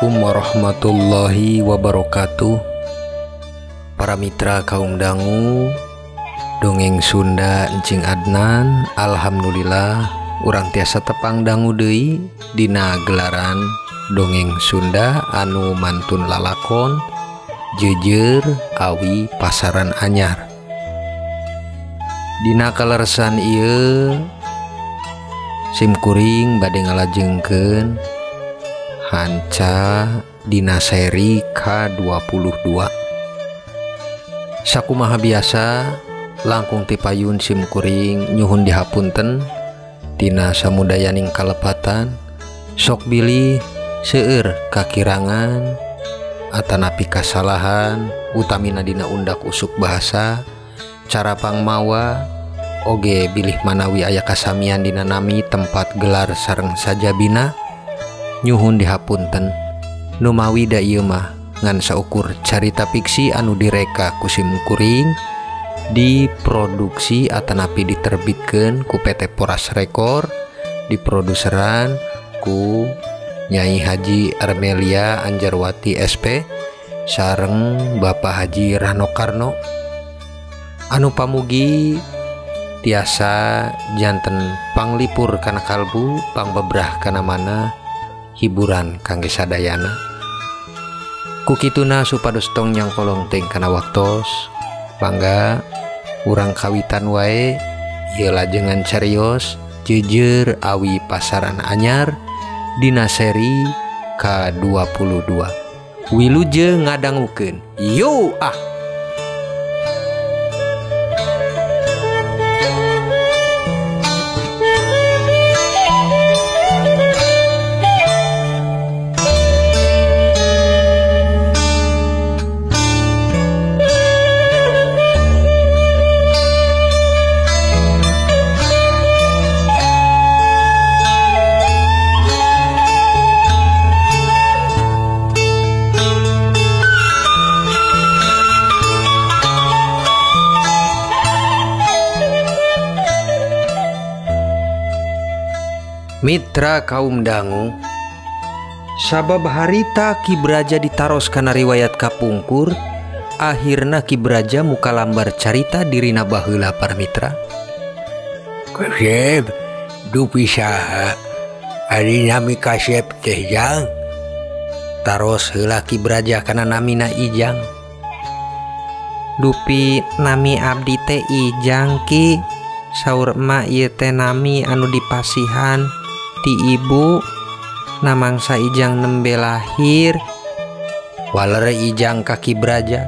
Assalamualaikum warahmatullahi wabarakatuh. Para mitra kaum dangu dongeng Sunda Encing Adnan. Alhamdulillah urang tiasa tepang dangu deui dina gelaran dongeng Sunda anu mantun lalakon Jejer Awi Pasaran Anyar. Dina kaleresan ieu simkuring bade ngalajengkeun hanca dina seri K22. Sakumaha biasa langkung ti payun simkuring nyuhun dihapunten tina samudayaning kalepatan. Sok bilih seueur kakirangan atanapi kasalahan utamina dina undak usuk bahasa cara pangmawa oge bilih manawi aya kasamian dina nami tempat gelar sareng sajabina nyuhun dihapunten. Nu mawi da ieu mah ngan saukur carita fiksi anu direka ku simkuring diproduksi atanapi diterbitkeun ku PT Poras Rekor, diproduseran ku Nyai Haji Armelia Anjarwati SP sareng Bapak Haji Rano Karno. Anu pamugi tiasa janten panglipur kana kalbu, pangbebrah kana mana hiburan kangge sadayana. Kukituna supados tong nyangkolong teng kana waktos bangga urang kawitan wae ieu lajengan carios Jejer Awi Pasaran Anyar dina seri K22. Wilujeng ngadangukeun. Yo ah. Mitra kaum dangu, sabab harita Ki Braja ditaros kana riwayat kapungkur, akhirna Ki Braja muka lambar carita dirina baheula para mitra. Kasep, dupi saha ari nami Kasep teh jang? Taros heula Ki Braja kana namina Ijang. Dupi nami abdi teh Ijang Ki, saur emak ieu teh nami anu dipasihan ti ibu namangsa Ijang nembe lahir. Walere Ijang ka Ki Braja.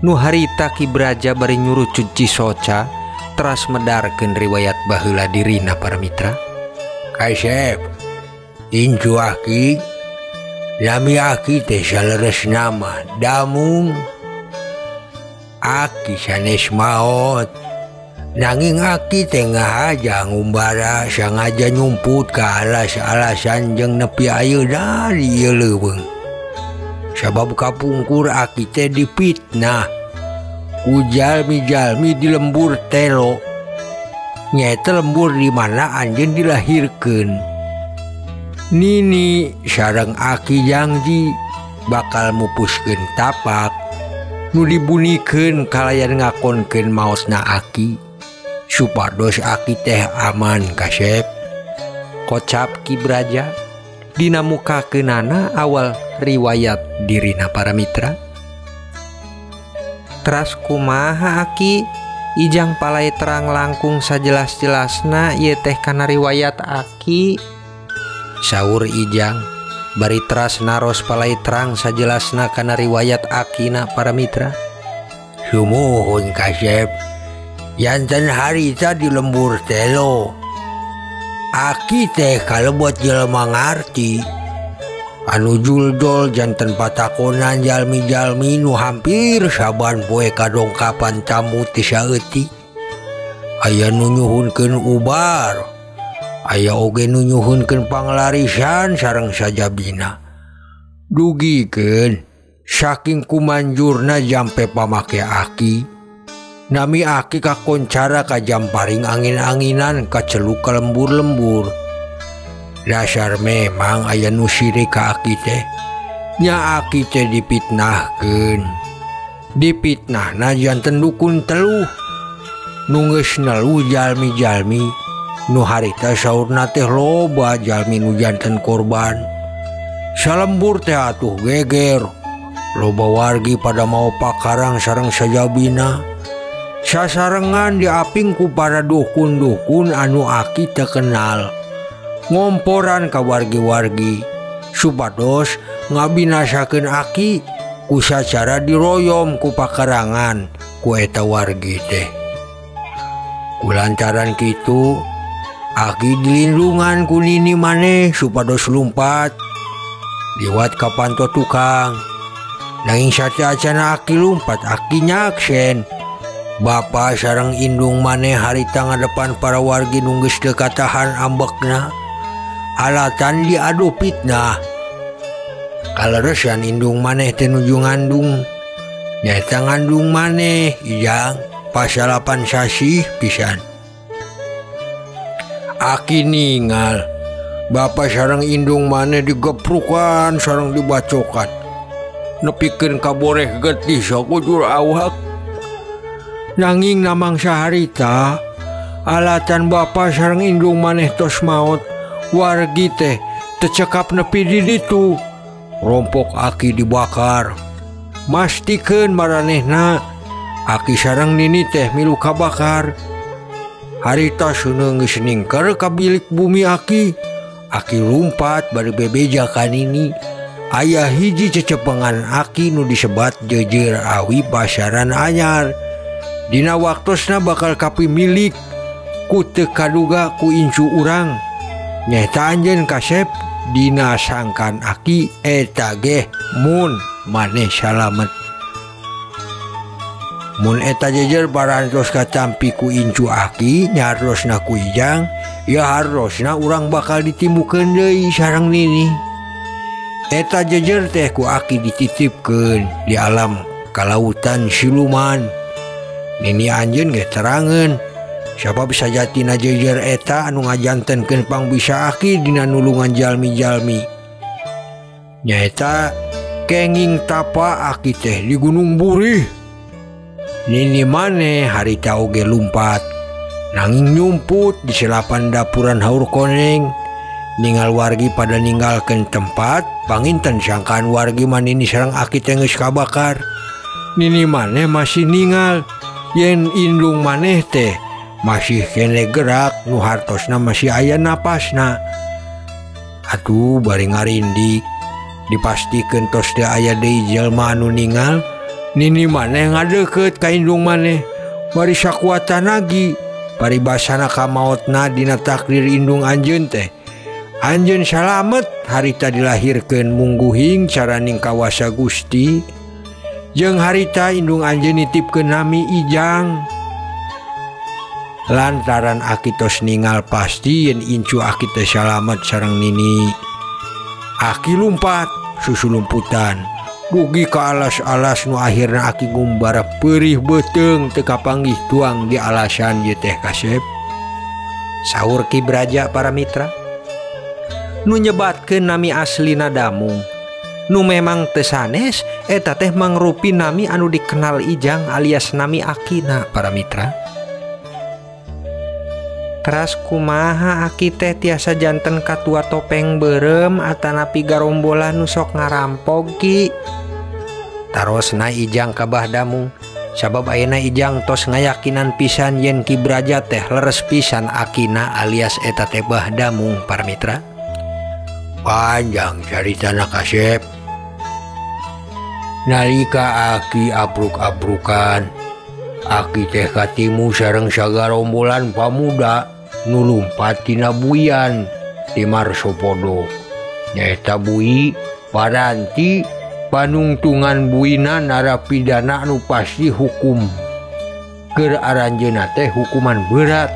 Nu harita Ki Braja bari nyuruh cuci soca teras medarkeun riwayat baheula dirina para mitra. Kasep, incu aki nami aki teh saleresna mah damung. Aki sanes maot nanging aki tengah aja ngumbara sangaja nyumput ke alas-alasan jeung nepi ayeuna di ieu leuweung. Sabab kapungkur aki teh dipitnah ku jalmi-jalmi di lembur telo. Nyata lembur di mana anjeun dilahirkeun. Nini sareng aki janji bakal mupuskeun tapak nu dibunikeun kalayan ngakonkeun maosna aki. Supados aki teh aman Kasep, kocap Ki Braja dina mukakeunana awal riwayat dirina para mitra. Teras kumaha aki Ijang palai terang langkung sajelas-jelasna ieu teh kana riwayat aki? Saur Ijang bari teras naros palai terang sajelasna kana riwayat akina para mitra. Sumuhun Kasep, yanten harita di lembur telo aki teh kalebot jelema ngarti anu juldol janten patakonan jalmi-jalmi nu hampir saban poe kadongkapan tamu ti saeutik. Aya nu nyuhunkeun ubar, aya oge nu nyuhunkeun panglarisan sareng sajabina. Dugikeun saking kumanjurna jampe pamake aki nami aki kakoncara ka jamparing angin-anginan kaceluk ka lembur-lembur. Dasar memang aya nu sirik ka aki teh nya aki teh dipitnahkeun. Dipitnahna janten dukun teluh nu geus neluh jalmi-jalmi nu harita saurna teh loba jalmi nu janten korban. Salembur teh atuh geger, loba wargi pada mau pakarang sareng sajabina. Sasarengan diaping ku para dukun-dukun anu aki teu kenal, ngomporan ka wargi-wargi supados ngabinasakeun aki ku sacara diroyom ku pakarangan ku eta wargi teh. Kulantaran kitu aki dilindungan ku nini maneh supados lumpat liwat ka panto tukang. Nanging sateacana aki lumpat aki nyaksen bapa sareng indung maneh harita ngadepan para wargi nu geus teu katahan ambekna alatan diadu fitnah. Kaleresan indung maneh teh nuju ngandung, nyaeta ngandung maneh ijang pasalapan sasih pisan. Aki ningal bapa sareng indung maneh digeprukan sareng dibacokan nepikeun kaboreh getih sakujur awak. Nanging namang saharita alatan bapa sareng indung maneh tos maot, wargi teh teu cekap nepi di ditu. Rompok aki dibakar, mastikeun maranehna aki sareng nini teh milu kabakar. Harita suneung geus ningker ka bilik bumi aki. Aki lumpat bari bebeja ka nini. Aya hiji cecepengan aki nu disebat Jejer awi pasaran anyar. Dina waktosna bakal kapimilik ku teu kaduga ku incu urang. Nyaeta anjeun kasep dina sangkan aki eta ge mun maneh salamet. Mun eta Jejer parantos katampi ku incu aki nyarosna ku ijang, ya harosna urang bakal ditimukeun deui sareng nini. Eta Jejer teh ku aki dititipkeun di alam kalautan siluman. Nini anjeun ge terangeun sabab sajatina Jejer eta anu ngajantenkeun pangbisa aki dina nulungan jalmi-jalmi. Nyaeta kenging tapa aki teh di Gunung Burih. Nini maneh harita oge lumpat, nanging nyumput di selapan dapuran haur koneng. Ningal wargi pada ninggalkeun tempat, panginten sangkaan wargi manini sareng aki teh geus kabakar. Nini maneh masih ningal, yen indung maneh teh masih kene gerak nu hartosna masih aya napasna. Atuh bari ngarindik dipastikeun tos teu aya deui jelema anu ningal, nini maneh ngadeukeut ka indung maneh bari sakuatan lagi paribasana ka maotna dina takdir indung anjeun teh. Anjeun salamet harita dilahirkeun mungguhing caraning kawasa Gusti, jeung harita indung anjeun nitipkeun nami Ijang. Lantaran aki tos ningal pasti yen incu aki teh salamet sareng nini. Aki lumpat susulumputan dugi ka alas-alas nu akhirna aki ngumbara peurih beuteung teu kapanggih tuang di alasan ieu teh kasep. Saur Ki Braja para mitra, nu nyebatkeun nami aslina Damung nu memang teu sanes eta teh mangrupi nami anu dikenal Ijang alias nami akina para mitra. Teras kumaha aki teh tiasa janten katua topeng beureum atanapi garombola nu sok ngarampog Ki? Tarosna Ijang kabah Damung sabab ayeuna Ijang tos ngayakinan pisan yen Ki Braja teh leres pisan akina alias eta teh Bah Damung para mitra. Panjang caritana kasep. Nalika aki abruk-abrukan, aki teh katimu sareng sagarombolan pamuda nu lumpat tina buian di Marsopodo. Nyaeta bui paranti panungtungan buina narapidana nu pasti hukum. Keur aranjeunna teh hukuman berat.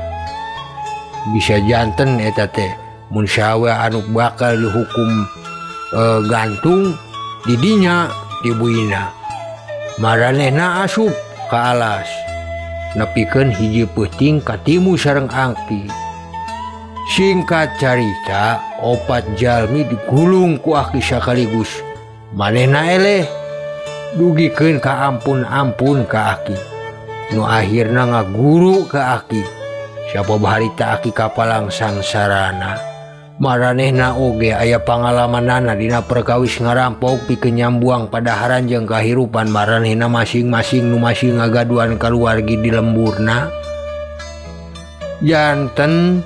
Bisa janten eta teh mun sawe anu bakal dihukum gantung didinya di buina. Maranehna asup ka alas nepikeun hiji peuting katimu sareng angki. Singkat carita, 4 jalmi digulung ku aki sakaligus manehna eleh dugikeun ka ampun-ampun ka Aki. Nu akhirna ngaguru ka Aki. Siapa harita Aki kapalang sangsarana. Maranehna oge aya pangalamanana dina perkawis ngarampok pikeun nyambuang padaharan jeung kahirupan maranehna masing-masing nu masih ngagaduhan kaluargi di lemburna. Janten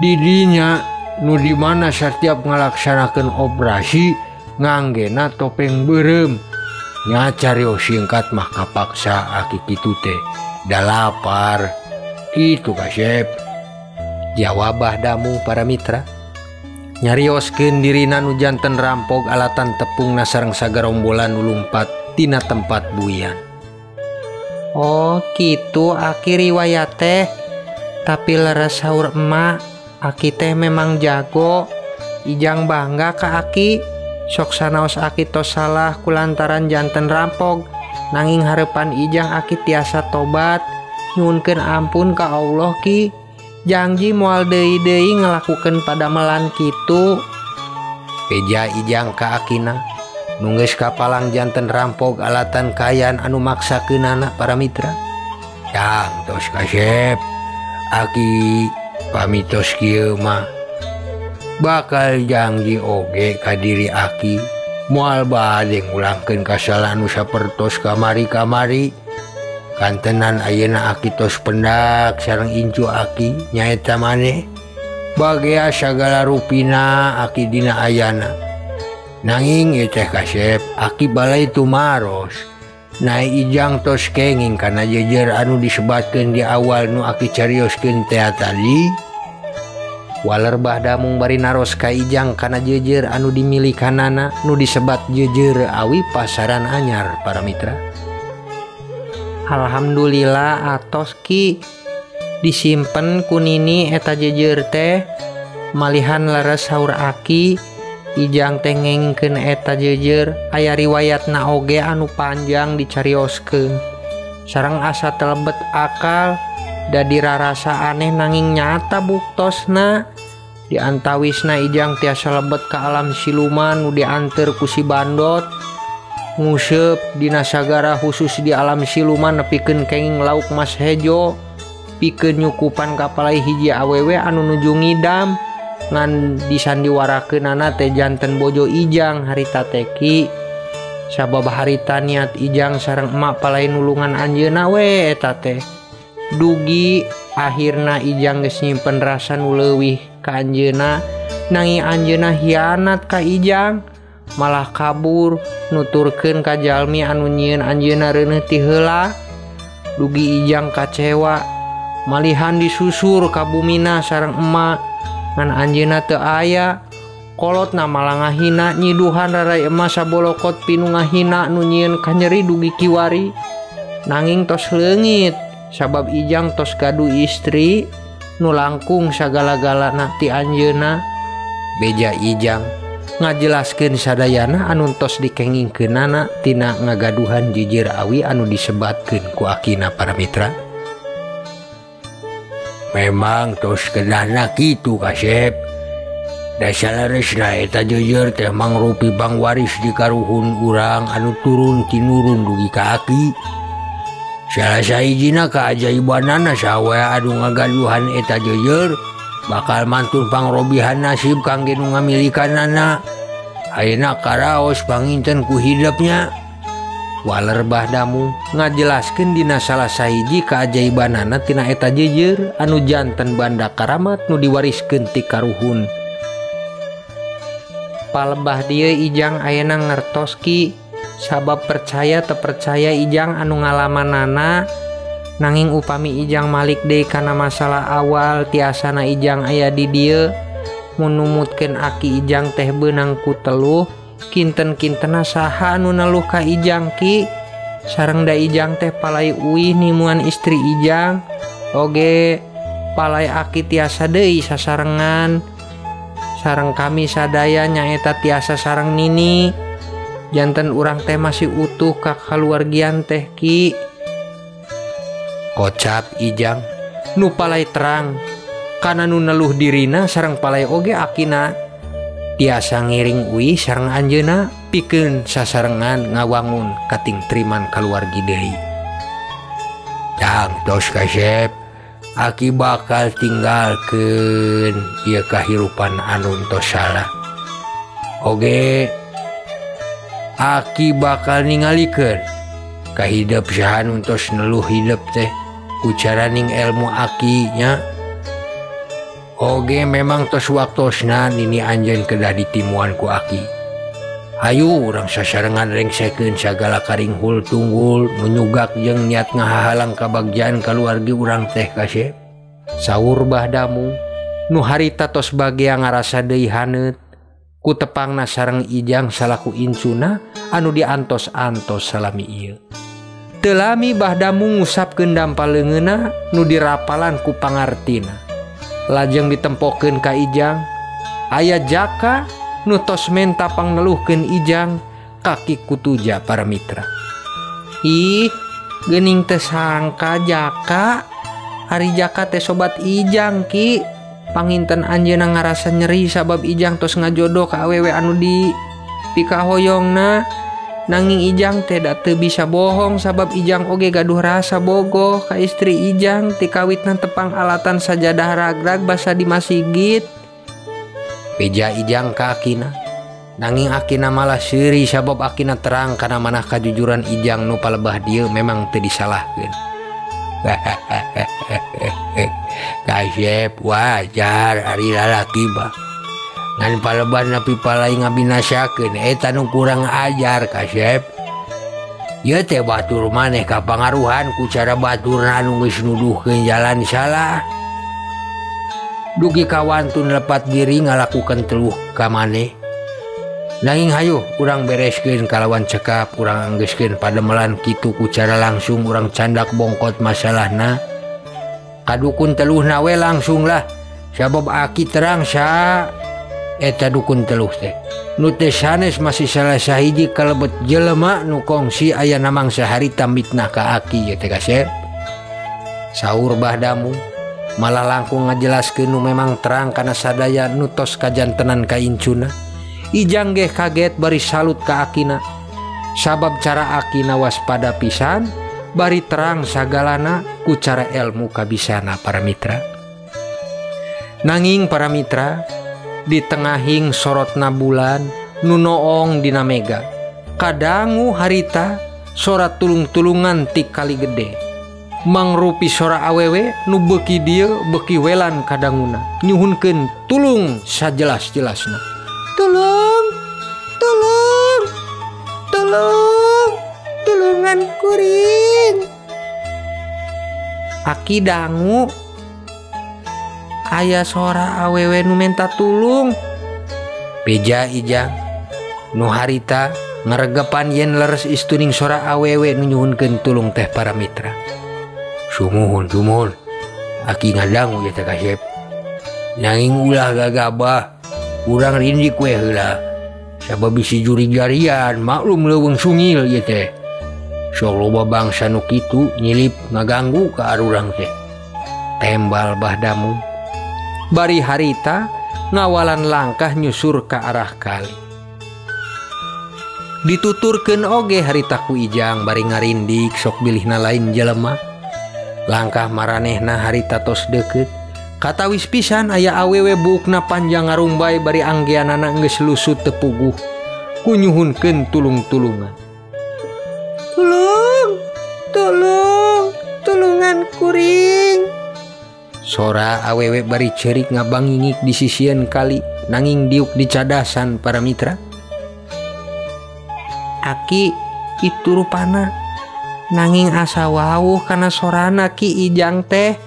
didinya nu dimana setiap ngalaksanakeun operasi nganggena topeng beureum. Nya carios singkat mah kapaksa Aki kitu teh da lapar kitu kasep. Jawabah damu para mitra. Nyarioskeun dirina nu janten rampog alatan tepungna sareng sagarombolan nu lumpat tina tempat buian. Oh kitu Aki riwayat teh. Tapi leres saur emak, Aki teh memang jago. Ijang bangga ka Aki. Sok sanaos Aki tos salah kulantaran janten rampog, nanging harepan ijang Aki tiasa tobat nyuhunkeun ampun ka Allah Ki. Janji moal deui-deui ngalakukeun padamelan kitu. Beja ijang ka Akina nu geus kapalang janten rampog alatan kayan anu maksakeunana para mitra. Jang tos kasep Aki pamitos kieu mah bakal janji oge ka diri Aki moal bade ngulangkeun kasalahan nu sapertos kamari-kamari. Kantenan ayeuna Aki tos pendak sareng incu Aki nyaeta maneh bagea sagala rupina Aki dina ayana. Nanging ieu teh kasep Aki balai tumaros nae ijang tos kenging kana jejer anu disebatkeun di awal nu Aki carioskeun teh tadi. Walerbah damung bari naros ka ijang kana jejer anu dimilikanana nu disebat jejer awi pasaran anyar para mitra. Alhamdulillah atos Ki. Disimpen ku nini eta jejer teh. Malihan leres saur Aki. Ijang teh ngengkeun eta jejer aya riwayatna oge anu panjang dicarioskeun. Sareng asa telebet akal da dirarasa aneh nanging nyata buktosna. Diantawisna ijang tiasa lebet ka alam siluman nu dianteur ku si bandot. Nguseup dina sagara khusus di alam siluman nepikeun kenging lauk mas hejo. Pikeun nyukupan kapalai hiji awewe anu nuju ngidam. Ngan disandiwarakeunana teh janten bojo ijang harita teh Ki. Sabab harita niat ijang sareng emak palai nulungan anjeunna we eta teh. Dugi akhirna ijang geus nyimpen rasa nu leuwih ka anjeunna, nanging anjeunna hianat ka ijang, malah kabur nuturkeun ka jalmi anu nyieun anjeunna reuneuh ti heula. Dugi ijang kacewa, malihan disusur ka bumina sareng emak ngan anjeunna teu aya. Kolotna malah ngahina nyiduhan rarai emak sabolokot pinu ngahina nu nyieun ka nyeri dugi kiwari. Nanging tos leungit sabab ijang tos gaduh istri nu langkung sagala-galana ti anjeunna. Beja ijang ngajelaskeun sadayana anu tos dikengingkeunana tina ngagaduhan jejer awi anu disebatkeun ku Akina para mitra. Memang tos keunahna kitu kasep. Da salaresna eta jejer teh mangrupi bangwaris di karuhun urang anu turun ti nurun dugi ka Aki. Salah sahijina kaajaibanana sawean anu ngagaduhan eta jejer bakal mantun pangrobihan nasib kangge nu ngamilikanana. Ayeuna karaos panginten ku hidupnya. Walerbah damu ngajelaskeun dina salah sahiji kaajaibanana tina eta jejer anu janten banda karamat nu diwariskeun ti karuhun. Palebah dieu ijang ayeuna ngertos Ki. Sabab percaya teu percaya ijang anu ngalamanana. Nanging upami ijang malik deui kana masalah awal tiasana ijang aya di dieu. Mun numutkeun Aki ijang teh beunang ku teluh, kinten-kintena saha anu neluh ka ijang Ki. Sareng da ijang teh palai uih nimuan istri ijang. Oge palai Aki tiasa deui sasarengan. Sareng kami sadaya nyaeta tiasa sareng nini. Janten urang teh masih utuh ka kaluargian teh Ki. Kocap ijang Nu palai terang kana nu neluh dirina sareng palai oge Akina. Tiasa ngiring uih sareng anjeuna nepikeun sasarengan ngawangun kating triman kaluargi deui. Jang tos kasep aki bakal tinggalkeun ieu kahirupan anu tos salah. Oge aki bakal ningalikeun kahidep saha nu tos neluh hidup teh ku caraning ilmu aki nya. Oge memang tos waktosna nini anjeun kedah ditimuan ku aki. Hayu urang sasarengan rengsekeun sagala karinghul tunggul menyugak jeung niat ngahahalang kabagjaan kaluargi urang teh kasep. Saur Bahdamu nu harita tos bagea ngarasa deui haneut ku tepangna sareng Ijang salaku incuna anu diantos-antos salami ieu. Teu lami Bahdamu ngusapkeun dampal leungeunna nu dirapalan ku pangartina. Lajeng ditempokeun ka Ijang, aya Jaka nu tos menta pangneluhkeun Ijang kaki kutuja para mitra. Ih, geuning teu sangka Jaka, ari Jaka teh sobat Ijang ki. Panginten anjeunna ngarasa nyeri sabab Ijang tos ngajodoh ka awewe anu di pikahoyongna. Nanging Ijang teh da teu bisa bohong sabab Ijang oge gaduh rasa bogoh ka istri Ijang ti kawitna tepang alatan sajadah ragrag basa di masigit. Beja Ijang ka akina, nanging akina malah seuri sabab akina terang kana manah kajujuran Ijang nu palebah dieu memang teu disalahkeun. Kasep wajar ari lalaki bah ngan paleban napi palai ngabinasakeun eta nu kurang ajar kasep. Ieu teh batur maneh kapangaruhan ku cara baturna anu geus nuduhkeun jalan salah. Dugi kawantun lepat diri ngalakukeun teluh ka maneh. Nanging hayu urang bereskeun kalawan cekap urang anggeuskeun pademelan kitu ku cara langsung urang candak bongkot masalahna. Kadukun teluhna we langsung lah sabab aki terang sa eta dukun teluh teh nu teh sanes masih salah sahiji kalebet jelema nu kongsi aya namang saharita mitnah ka aki ye teh kasep. Saur Bahdamu malah langkung ngajelaskeun nu memang terang kana sadaya nu tos kajantenan ka incuna. Ijang ge kaget bari salut ka akina sabab cara akina waspada pisan bari terang sagalana ku cara ilmu kabisana para mitra. Nanging para mitra di tengahing sorotna bulan nu noong dina mega kadangu harita sorat tulung-tulungan ti kali gede mangrupi sora awewe nu beuki dieu beuki welan kadanguna nyuhunkeun tulung sajelas-jelasna. Tulung, tulung, tulung, tulungan kuring. Aki dangu aya sora awewe nu menta tulung. Beja Ijang nu harita ngaregepan yen leres istuning sora awewe nu nyuhunkeun tulung teh para mitra. Sumuhun aki ngadangu ya teh kasep. Nanging ulah gagabah urang rindik we heula sabab bisi juri jarian maklum leuweung sungil ieu teh. Sok loba bangsa nu kitu nyilip ngaganggu ka arurang teh. Tembal Bahdamu bari harita ngawalan langkah nyusur ka arah kali. Dituturkeun oge harita ku Ijang bari ngarindik sok bilihna lain jelema. Langkah maranehna harita tos deukeut katawis pisan aya awewe buukna panjang ngarumbay bari anggeanana geus lusut tepuguh ku nyuhunkeun tulung-tulungan. Tulung, tulung, tulungan kuring. Sora awewe bari ceurik ngabangingik di sisieun kali nanging diuk di cadasan para mitra. Aki itu rupana nanging asa wawuh kana sorana Ki Ijang teh.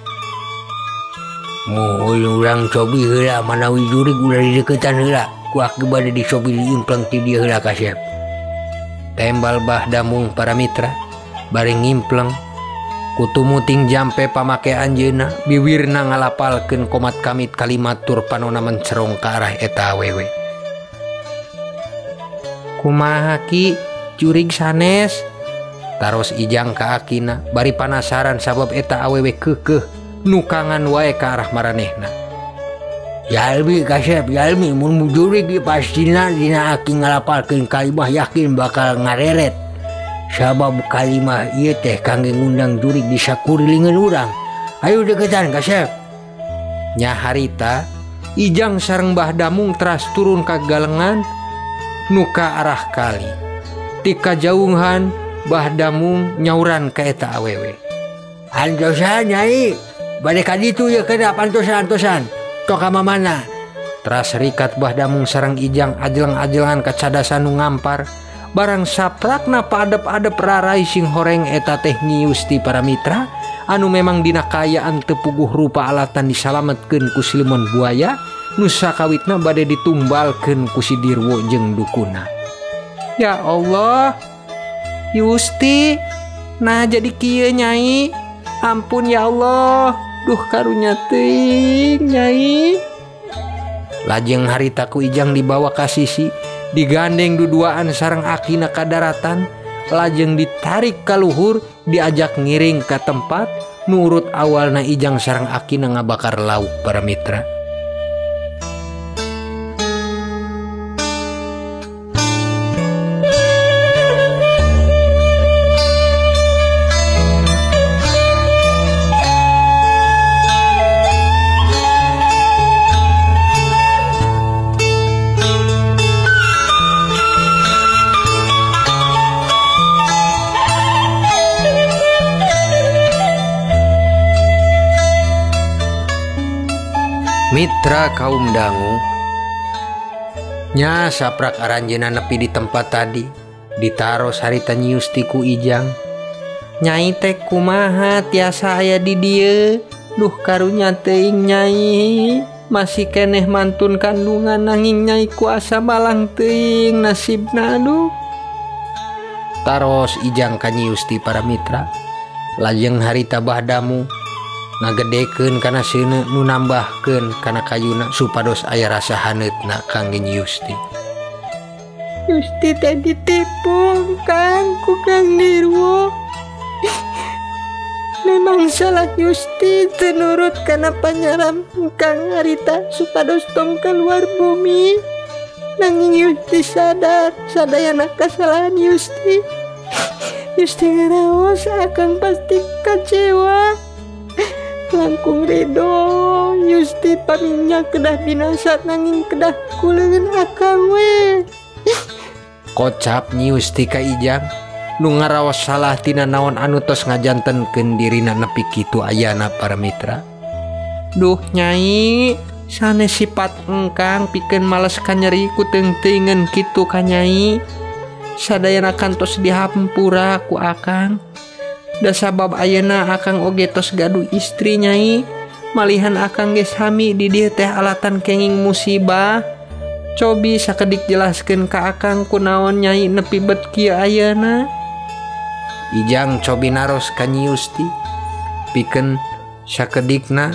Moal urang cobi heula manawi jurig ulah di deukeutan heula ku aki bade dicobi diimpleng ti dieu heula kasep. Tembal Bahdamu para mitra bari ngimpleng kutumuting jampe pamake anjeunna biwirna ngalapalkeun komat kamit kalimat tur panonna mencerong ka arah eta awewe. Kumaha Ki jurig sanes? Taros Ijang ka akina bari panasaran sabab eta awewe keukeuh nukangan wae ka arah maranehna. Yalmi kasep Yalmi mun mujurig pastina dina aki ngalapalkeun kalimah yakin bakal ngareret. Sabab kalimah ieu teh kangge ngundang jurig di sakurilingeun urang. Ayo deketan kasep. Nya harita Ijang sareng Mbah Damung teras turun ka galengan nu ka arah kali. Ti kajauhan Mbah Damung nyauran ka eta awewe. Antosan nyai, bade ka ditu ye kada pantosan. Tok ka mamana. Teras rikat Mbah Damung sareng Ijang ajelang-ajelangan ka cadasan nu ngampar. Barang saprakna paadep-adep rarai sing horeng eta teh Nyi Yusti Paramitra anu memang dina kaayaan teu puguh rupa alatan disalametkeun ku Siluman Buaya nu sakawitna bade ditumbalkeun ku si Dirwo jeung dukuna. Ya Allah, Yusti, nah jadi kieu Nyai. Ampun ya Allah, duh karunya teuing Nyai. Lajeng harita ku Ijang dibawa ka sisi, digandeng duduaan sareng akina ka daratan, lajeng ditarik ka luhur, diajak ngiring ka tempat nurut awalna Ijang sareng akina ngabakar lauk Paramitra. Mitra kaum dangu, Nya saprak aranjeuna nepi di tempat tadi, ditaros harita Nyi Yusti ku Ijang. Nyai teh kumaha tiasa aya di dieu? Duh karunya teuing Nyai, masih keneh mantun kandungan nanging Nyai kuasa malang teuing nasibna aduh. Taros Ijang ka Nyi Yusti Paramitra, lajeng harita Mbah Damung ngagedekeun kana seuneu nu nambahkeun kana kayuna supados aya rasa haneutna kangge Nyi Yusti. Yusti teh ditipu Kang ku Kang Dirwo. Memang salah Yusti teu nurut kana panyaran Kang harita supados tong keluar bumi. Nanging Yusti sadar sadayana kasalahan Yusti. Yusti ngaraos akan pasti kecewa. Langkung ridho Yusti paminya kedah binasa nanging kedah kuleun akang we. Kocap Nyi Yusti ka Ijang nu ngaraos salah tina naon anu tos ngajantenkeun dirina nepi kitu ayana Paramitra. Duh Nyai, sanes sifat engkang pikeun males kanyeri ku teung-teungeun kitu ka Nyai. Sadayana kantos dihampura ku akang. Da sabab ayeuna akang oge tos gaduh istri Nyai, malihan akang geus hami di dieu teh alatan kenging musibah. Cobi sakedik jelaskeun ka akang kunaon Nyai nepi bet kieu ayeuna. Ijang cobi naros ka Nyi Yusti, pikeun sakedikna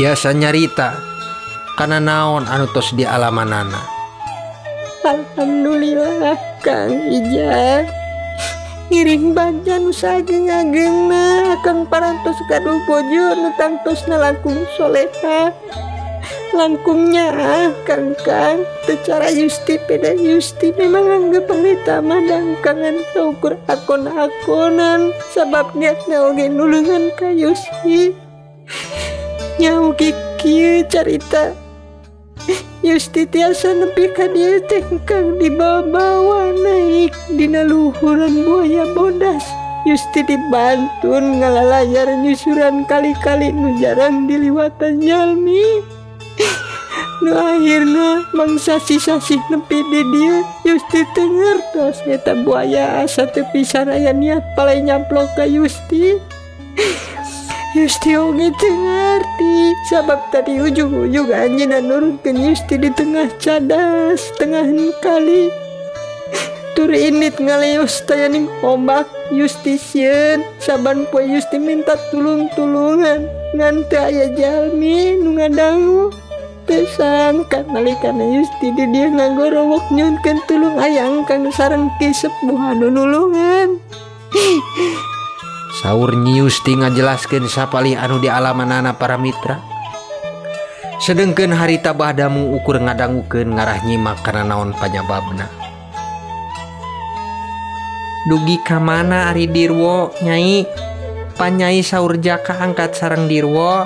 biasa nyarita kana naon anu tos dialamanana. Alhamdulillah Kang Ijang. Ngiring baja nu sageng-agengna akang parantos gaduh bojo nu tangtosna langkung soleha. Langkungnya Kang teu cara Yusti peda Yusti memang anggap harita mah dangkangan saukur akon-akonan sabab niatna oge nulungan ka Yusti. Nya ugi kieu carita Yusti tiasa nepi ka dieu teh Kang dibawa-bawa naik dina luhuran buaya bodas. Yusti dibantun ngalalayar nyusuran kali-kali nu jarang diliwatan jalmi. Nu akhirna mangsa sisasih nepi di dieu Yusti teu ngertos eta buaya asa teu pisan aya niat palai nyamplok ka Yusti. Yusti oge teu ngarti sabab tadi ujung-ujung anjeunna nurunkeun Yusti di tengah cadas tengah kali. Tur indit ngaleos tayaning ombak Yusti sieun saban poe Yusti minta tulung-tulungan ngan teu aya jalmi nu ngadangu. Teu sangka nalikana Yusti di dieu ngagorowok nyunkeun tulung ayang kang sareng ki sepuh anu nulungan. Saur Nyi Yusti ngajelaskeun sapalih anu dialamanana Paramitra. sedengkeun harita badamu ukur ngadangukeun ngarah nyimak kana naon panyababna. Dugi ka mana ari Dirwo Nyai? Panyai saur Jaka angkat sareng Dirwo.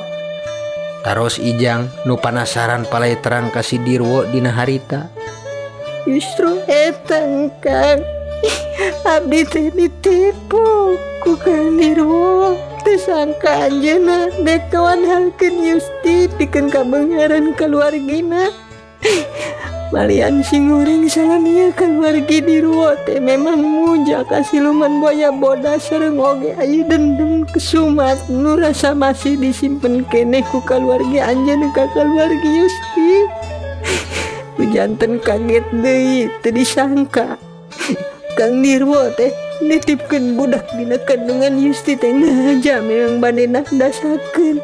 Taros Ijang nu panasaran palai terang kasih Dirwo dina harita. Justru eta Kang, abdi teh ditipu ku Kang Dirwo. Teu sangka anjeunna dek kawanhalkeun Yusti pikeun kabeungaran keluargina. Malian singuring salania keluargi Dirwo teh memang muja ka siluman buaya bodas sareng oge aya dendem kesumat nu rasa masih disimpen keneh ku keluarga anjeunna ka keluarga Yusti. Janten kaget deui teu disangka Kang Dirwo teh nitipkeun budak dina kandungan Yusti teh ngaja memang bade dasakeun.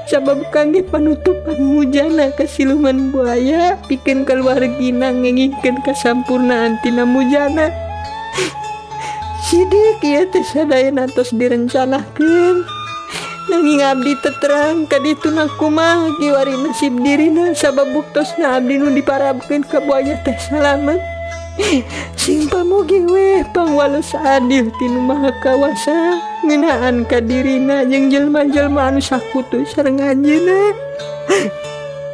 Sabab kangge panutupan mujana ka siluman buaya pikeun keluargina ngengingkeun kasampurnaan tina mujana. Sidik ieu teh sadayana tos direncanakeun. Nanging abdi teu terang ka dituna kumaha kiwari nasib dirina sabab buktosna abdi nu diparabkeun ka buaya teh salamet. Sing pamugi we pangwales adil tinu Maha Kawasa ngeunaan ka dirina jeung jelema-jelema anu sakutu sareng anjeunna.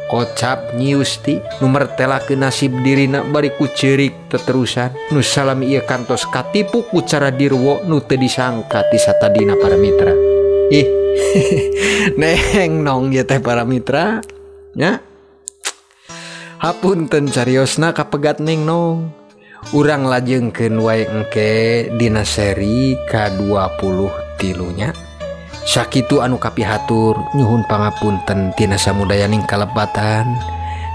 Kocap Nyi Yusti nu mertelakeun nasib dirina bari ku ceurik teterusan nu salami ieu kantos katipu ku cara Dirwo nu teu disangka ti satadina para mitra. Ih neng nong ya teh para mitra nya. Hapunten cariosna kapegat neng nong. Urang lajengkeun wae engke dina seri ka-23 nya. Sakitu anu kapihatur nyuhun pangapunten tina samudayaning kalebatan.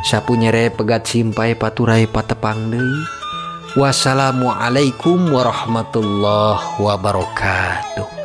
Sapunyere pegat simpai paturai patepang deui. Wassalamualaikum warahmatullahi wabarakatuh.